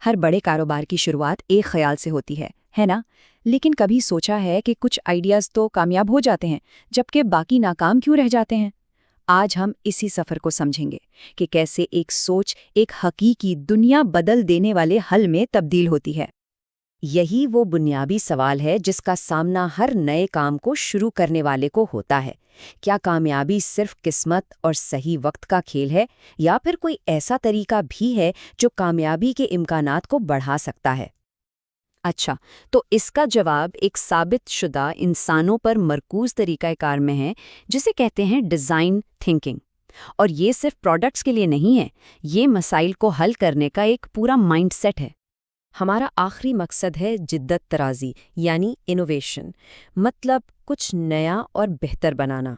ہر بڑے کاروبار کی شروعات ایک خیال سے ہوتی ہے نا؟ لیکن کبھی سوچا ہے کہ کچھ آئیڈیاز تو کامیاب ہو جاتے ہیں جبکہ باقی ناکام کیوں رہ جاتے ہیں؟ آج ہم اسی سفر کو سمجھیں گے کہ کیسے ایک سوچ ایک حقیقی دنیا بدل دینے والے حل میں تبدیل ہوتی ہے۔ یہی وہ بنیادی سوال ہے جس کا سامنا ہر نئے کام کو شروع کرنے والے کو ہوتا ہے۔ کیا کامیابی صرف قسمت اور صحیح وقت کا کھیل ہے، یا پھر کوئی ایسا طریقہ بھی ہے جو کامیابی کے امکانات کو بڑھا سکتا ہے؟ اچھا، تو اس کا جواب ایک ثابت شدہ انسانوں پر مرکوز طریقہ کار میں ہے، جسے کہتے ہیں ڈیزائن تھنکنگ۔ اور یہ صرف پروڈکٹس کے لیے نہیں ہے، یہ مسائل کو حل کرنے کا ایک پورا مائنڈ سیٹ ہے۔ ہمارا آخری مقصد ہے جدت طرازی، یعنی انوویشن، مطلب کچھ نیا اور بہتر بنانا۔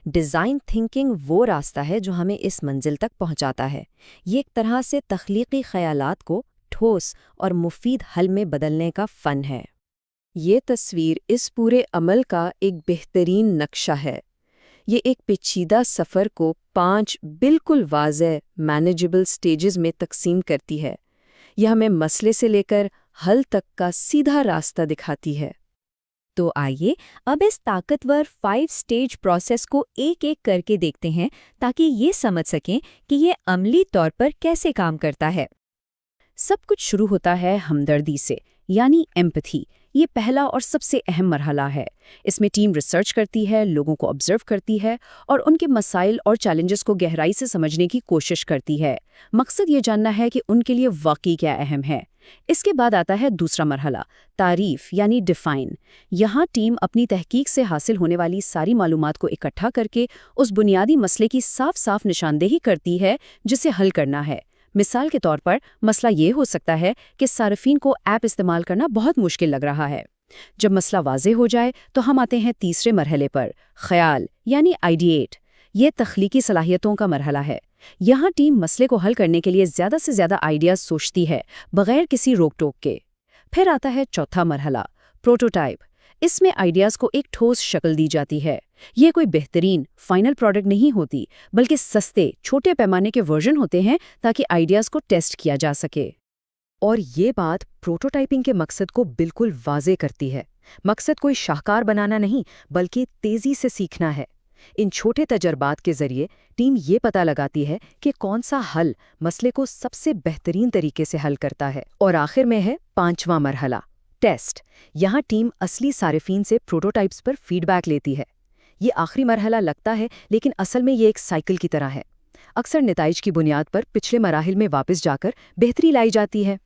ڈیزائن تھنکنگ وہ راستہ ہے جو ہمیں اس منزل تک پہنچاتا ہے۔ یہ ایک طرح سے تخلیقی خیالات کو ٹھوس اور مفید حل میں بدلنے کا فن ہے۔ یہ تصویر اس پورے عمل کا ایک بہترین نقشہ ہے۔ یہ ایک پیچیدہ سفر کو 5 بالکل واضح مینیجبل سٹیجز میں تقسیم کرتی ہے۔ یہ ہمیں مسئلے سے لے کر حل تک کا سیدھا راستہ دکھاتی ہے۔ تو آئیے اب اس طاقتور 5 سٹیج پروسیس کو ایک ایک کر کے دیکھتے ہیں تاکہ یہ سمجھ سکیں کہ یہ عملی طور پر کیسے کام کرتا ہے۔ سب کچھ شروع ہوتا ہے ہمدردی سے، یعنی ایمپتھی۔ یہ پہلا اور سب سے اہم مرحلہ ہے۔ اس میں ٹیم ریسرچ کرتی ہے، لوگوں کو آبزرو کرتی ہے اور ان کے مسائل اور چیلنجز کو گہرائی سے سمجھنے کی کوشش کرتی ہے۔ مقصد یہ جاننا ہے کہ ان کے لیے واقعی کیا اہم ہے۔ اس کے بعد آتا ہے دوسرا مرحلہ، تعریف یعنی ڈیفائن۔ یہاں ٹیم اپنی تحقیق سے حاصل ہونے والی ساری معلومات کو اکٹھا کر کے اس بنیادی مسئلے کی صاف صاف نشاندہی کرتی ہے جسے حل کرنا ہے۔ مثال کے طور پر مسئلہ یہ ہو سکتا ہے کہ صارفین کو ایپ استعمال کرنا بہت مشکل لگ رہا ہے۔ جب مسئلہ واضح ہو جائے تو ہم آتے ہیں تیسرے مرحلے پر، خیال یعنی آئیڈیٹ۔ یہ تخلیقی صلاحیتوں کا مرحلہ ہے۔ یہاں ٹیم مسئلے کو حل کرنے کے لیے زیادہ سے زیادہ آئیڈیاز سوچتی ہے، بغیر کسی روک ٹوک کے۔ پھر آتا ہے چوتھا مرحلہ، پروٹوٹائپ۔ اس میں آئیڈیاز کو ایک ٹھوس شکل دی جاتی ہے۔ یہ کوئی بہترین فائنل پروڈکٹ نہیں ہوتی، بلکہ سستے چھوٹے پیمانے کے ورژن ہوتے ہیں تاکہ آئیڈیاز کو ٹیسٹ کیا جا سکے۔ اور یہ بات پروٹوٹائپنگ کے مقصد کو بالکل واضح کرتی ہے۔ مقصد کوئی شاہکار بنانا نہیں، بلکہ تیزی سے سیکھنا ہے۔ ان چھوٹے تجربات کے ذریعے ٹیم یہ پتہ لگاتی ہے کہ کون سا حل مسئلے کو سب سے بہترین طریقے سے حل کرتا ہے۔ اور آخر میں ہے 5واں مرحلہ، ٹیسٹ۔ یہاں ٹیم اصلی صارفین سے پروٹوٹائپس پر فیڈ بیک لیتی ہے۔ یہ آخری مرحلہ لگتا ہے، لیکن اصل میں یہ ایک سائیکل کی طرح ہے۔ اکثر نتائج کی بنیاد پر پچھلے مراحل میں واپس جا کر بہتری لائی جاتی ہے۔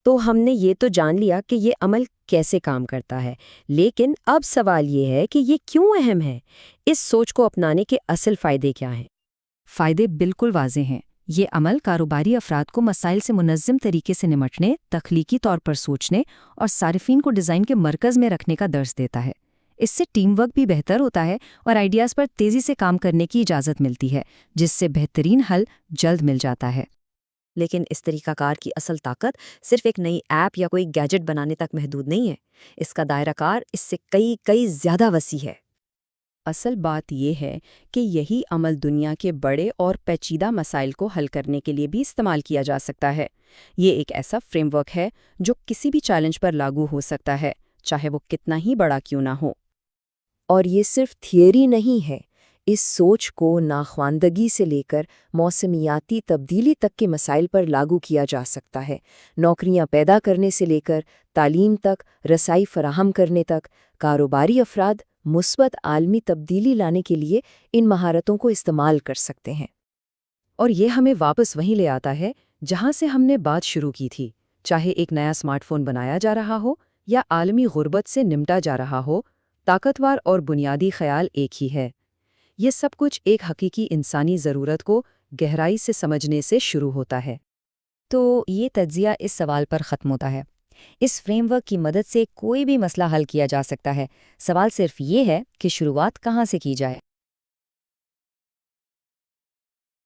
تو ہم نے یہ تو جان لیا کہ یہ عمل کیسے کام کرتا ہے، لیکن اب سوال یہ ہے کہ یہ کیوں اہم ہے؟ اس سوچ کو اپنانے کے اصل فائدے کیا ہیں؟ فائدے بالکل واضح ہیں۔ یہ عمل کاروباری افراد کو مسائل سے منظم طریقے سے نمٹنے، تخلیقی طور پر سوچنے اور صارفین کو ڈیزائن کے مرکز میں رکھنے کا درس دیتا ہے۔ اس سے ٹیم ورک بھی بہتر ہوتا ہے اور آئیڈیاز پر تیزی سے کام کرنے کی اجازت ملتی ہے، جس سے بہترین حل جلد مل جاتا ہے۔ لیکن اس طریقہ کار کی اصل طاقت صرف ایک نئی ایپ یا کوئی گیجٹ بنانے تک محدود نہیں ہے۔ اس کا دائرہ کار اس سے کئی زیادہ وسیع ہے۔ اصل بات یہ ہے کہ یہی عمل دنیا کے بڑے اور پیچیدہ مسائل کو حل کرنے کے لیے بھی استعمال کیا جا سکتا ہے۔ یہ ایک ایسا فریم ورک ہے جو کسی بھی چیلنج پر لاگو ہو سکتا ہے، چاہے وہ کتنا ہی بڑا کیوں نہ ہو۔ اور یہ صرف تھیوری نہیں ہے۔ اس سوچ کو ناخواندگی سے لے کر موسمیاتی تبدیلی تک کے مسائل پر لاگو کیا جا سکتا ہے۔ نوکریاں پیدا کرنے سے لے کر تعلیم تک، رسائی فراہم کرنے تک، کاروباری افراد مثبت عالمی تبدیلی لانے کے لیے ان مہارتوں کو استعمال کر سکتے ہیں۔ اور یہ ہمیں واپس وہیں لے آتا ہے جہاں سے ہم نے بات شروع کی تھی۔ چاہے ایک نیا سمارٹ فون بنایا جا رہا ہو یا عالمی غربت سے نمٹا جا رہا ہو، طاقتور اور بنیادی خیال ایک ہی ہے۔ یہ سب کچھ ایک حقیقی انسانی ضرورت کو گہرائی سے سمجھنے سے شروع ہوتا ہے۔ تو یہ تجزیہ اس سوال پر ختم ہوتا ہے۔ اس فریم ورک کی مدد سے کوئی بھی مسئلہ حل کیا جا سکتا ہے۔ سوال صرف یہ ہے کہ شروعات کہاں سے کی جائے۔